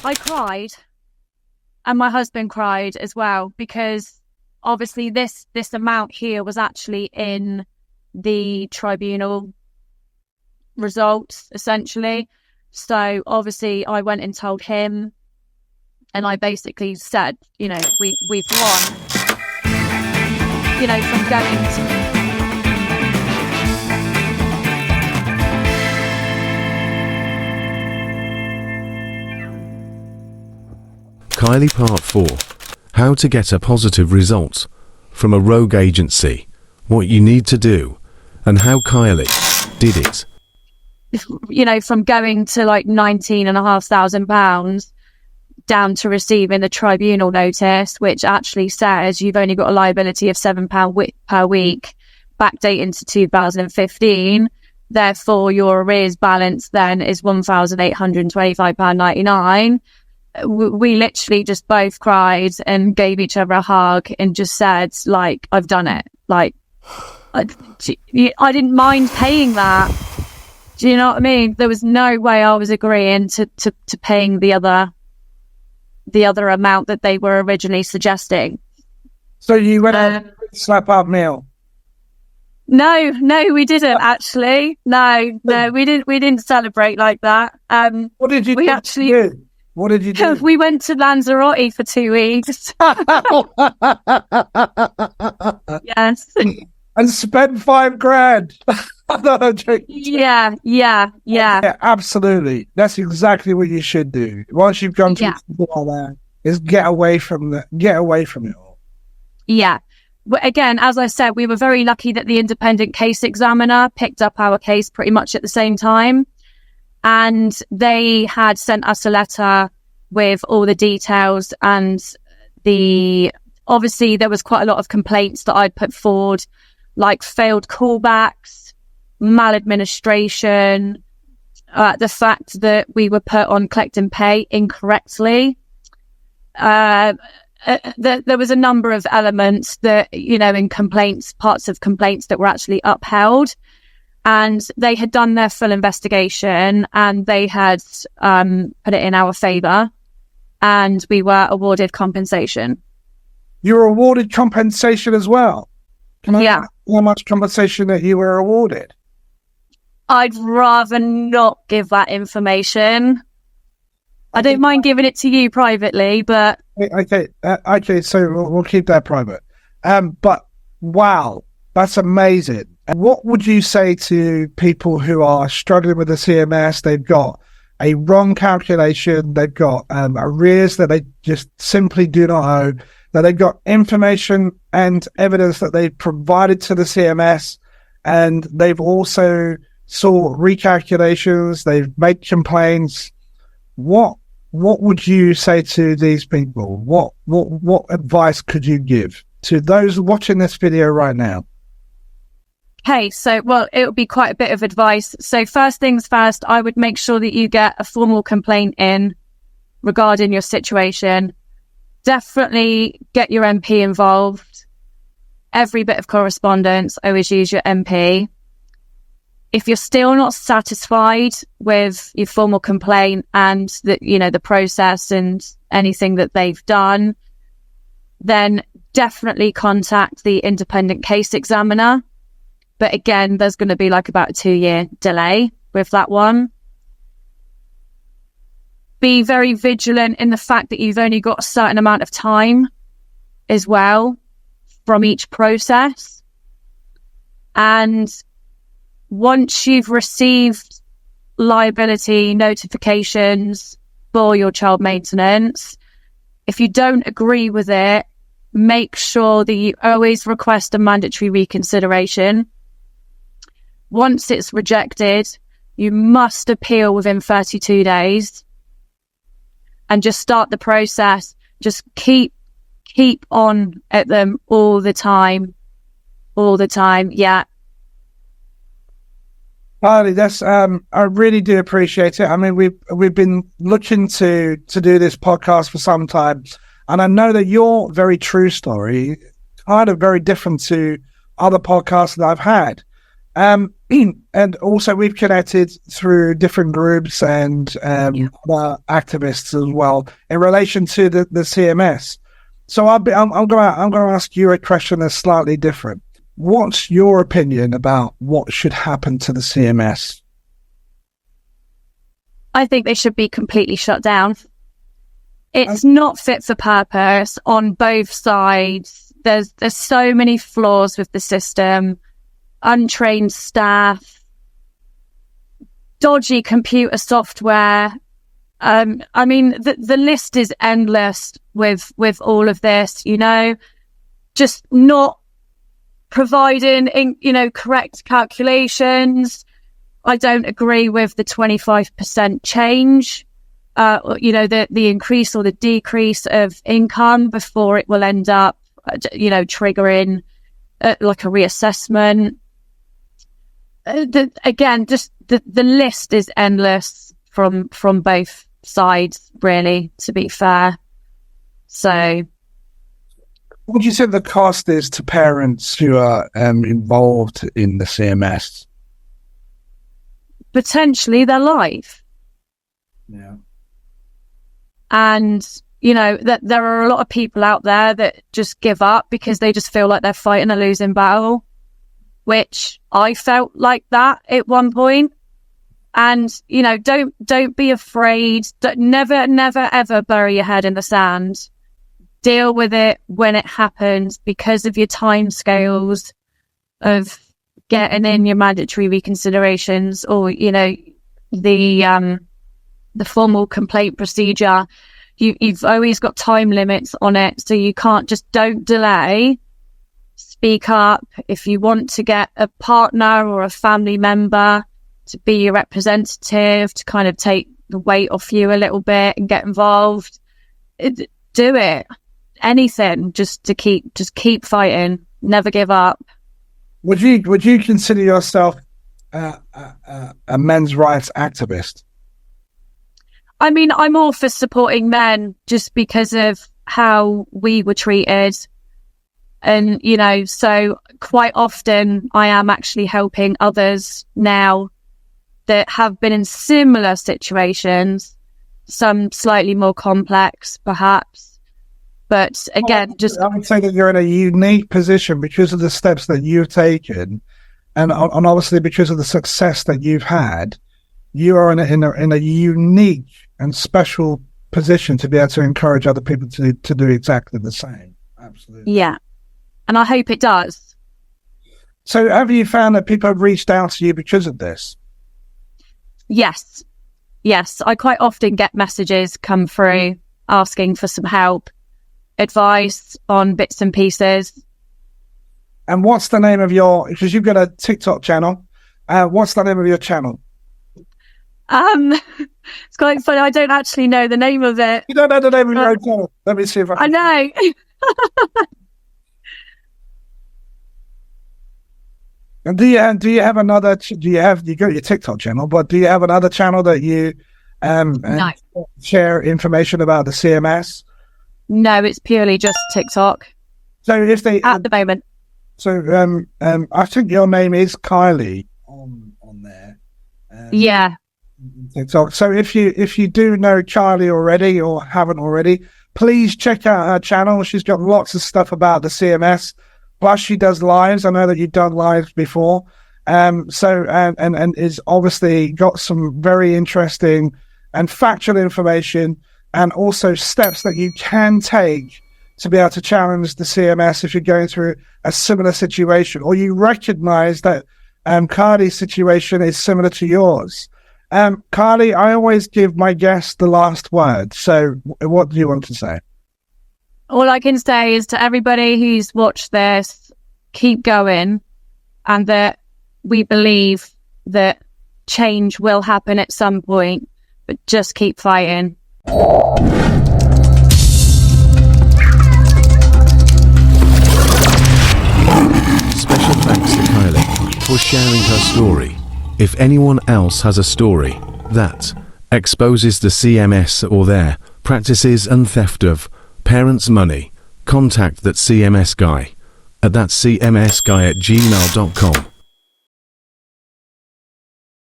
I cried, and my husband cried as well, because obviously this amount here was actually in the tribunal results, essentially. So obviously I went and told him, and I basically said, we've won, from going to... Kylie Part 4. How to get a positive result from a rogue agency, what you need to do, and how Kylie did it. From going to like £19,500 down to receiving a tribunal notice, which actually says you've only got a liability of £7 per week, backdating to 2015. Therefore, your arrears balance then is £1,825.99. We literally just both cried and gave each other a hug and just said, like, I've done it. Like, I didn't mind paying that. Do you know what I mean? There was no way I was agreeing to paying the other amount that they were originally suggesting. So you went and slap up meal? No, we didn't actually. No, we didn't celebrate like that. What did you do? What did you do? We went to Lanzarote for 2 weeks. Yes. And spent $5,000. No, Yeah, absolutely. That's exactly what you should do. Once you've gone through something like that, is get away from it all. Yeah. But again, as I said, we were very lucky that the independent case examiner picked up our case pretty much at the same time. And they had sent us a letter with all the details, and obviously there was quite a lot of complaints that I'd put forward, like failed callbacks, maladministration, the fact that we were put on collect and pay incorrectly. There was a number of elements that, in complaints, parts of complaints that were actually upheld. And they had done their full investigation, and they had put it in our favour, and we were awarded compensation. You were awarded compensation as well? Yeah. How much compensation that you were awarded? I'd rather not give that information. I don't mind giving it to you privately, but... Okay, so we'll keep that private. But, wow, that's amazing. And what would you say to people who are struggling with the CMS? They've got a wrong calculation, they've got arrears that they just simply do not owe, that they've got information and evidence that they've provided to the CMS, and they've also saw recalculations, they've made complaints. What would you say to these people? What advice could you give to those watching this video right now? Okay, so, it would be quite a bit of advice. So first things first, I would make sure that you get a formal complaint in regarding your situation. Definitely get your MP involved. Every bit of correspondence, always use your MP. If you're still not satisfied with your formal complaint and the process and anything that they've done, then definitely contact the independent case examiner. But again, there's going to be like about a 2-year delay with that one. Be very vigilant in the fact that you've only got a certain amount of time as well from each process. And once you've received liability notifications for your child maintenance, if you don't agree with it, make sure that you always request a mandatory reconsideration. Once it's rejected, you must appeal within 32 days and just start the process. Just keep on at them all the time. Yeah. Kylie, that's I really do appreciate it. I mean, we've been looking to do this podcast for some time, and I know that your very true story kind of very different to other podcasts that I've had. And also we've connected through different groups and other activists as well in relation to the CMS. So I'm going to ask you a question that's slightly different. What's your opinion about what should happen to the CMS? I think they should be completely shut down. It's not fit for purpose on both sides. There's so many flaws with the system, untrained staff, dodgy computer software. I mean, the list is endless with all of this, just not providing, correct calculations. I don't agree with the 25% change, the increase or the decrease of income before it will end up, triggering like a reassessment. Again, just the list is endless from both sides, really, to be fair. So, what do you think the cost is to parents who are involved in the CMS? Potentially their life. Yeah. And, that there are a lot of people out there that just give up because they just feel like they're fighting a losing battle, which I felt like that at one point. And, don't be afraid. Never, ever bury your head in the sand. Deal with it when it happens because of your timescales of getting in your mandatory reconsiderations or, the formal complaint procedure. You've always got time limits on it, so you don't delay. Speak up. If you want to get a partner or a family member to be your representative, to kind of take the weight off you a little bit and get involved, do it. Anything, just keep fighting. Never give up. Would you consider yourself a men's rights activist? I mean, I'm all for supporting men just because of how we were treated. And, so quite often I am actually helping others now that have been in similar situations, some slightly more complex, perhaps. But again, I would say that you're in a unique position because of the steps that you've taken, and obviously because of the success that you've had. You are in a unique and special position to be able to encourage other people to do exactly the same. Absolutely. Yeah, and I hope it does. So, have you found that people have reached out to you because of this? Yes. I quite often get messages come through asking for some help, advice on bits and pieces. And what's the name of because you've got a TikTok channel, what's the name of your channel? It's quite funny. I don't actually know the name of it. You don't know the name of your channel? Let me see if I know. And do you have another? You got your TikTok channel, but do you have another channel that you no. share information about the CMS? No, it's purely just TikTok. So if they at the moment. So I think your name is Kylie on there. Yeah. TikTok. So if you do know Kylie already or haven't already, please check out her channel. She's got lots of stuff about the CMS. Plus, she does lives. I know that you've done lives before. And is obviously got some very interesting and factual information, and also steps that you can take to be able to challenge the CMS if you're going through a similar situation, or you recognize that Kylie's situation is similar to yours. Kylie, I always give my guests the last word. So what do you want to say? All I can say is to everybody who's watched this, keep going, and that we believe that change will happen at some point, but just keep fighting. Special thanks to Kylie for sharing her story. If anyone else has a story that exposes the CMS or their practices and theft of parents' money, contact that CMS guy at thatcmsguy@gmail.com.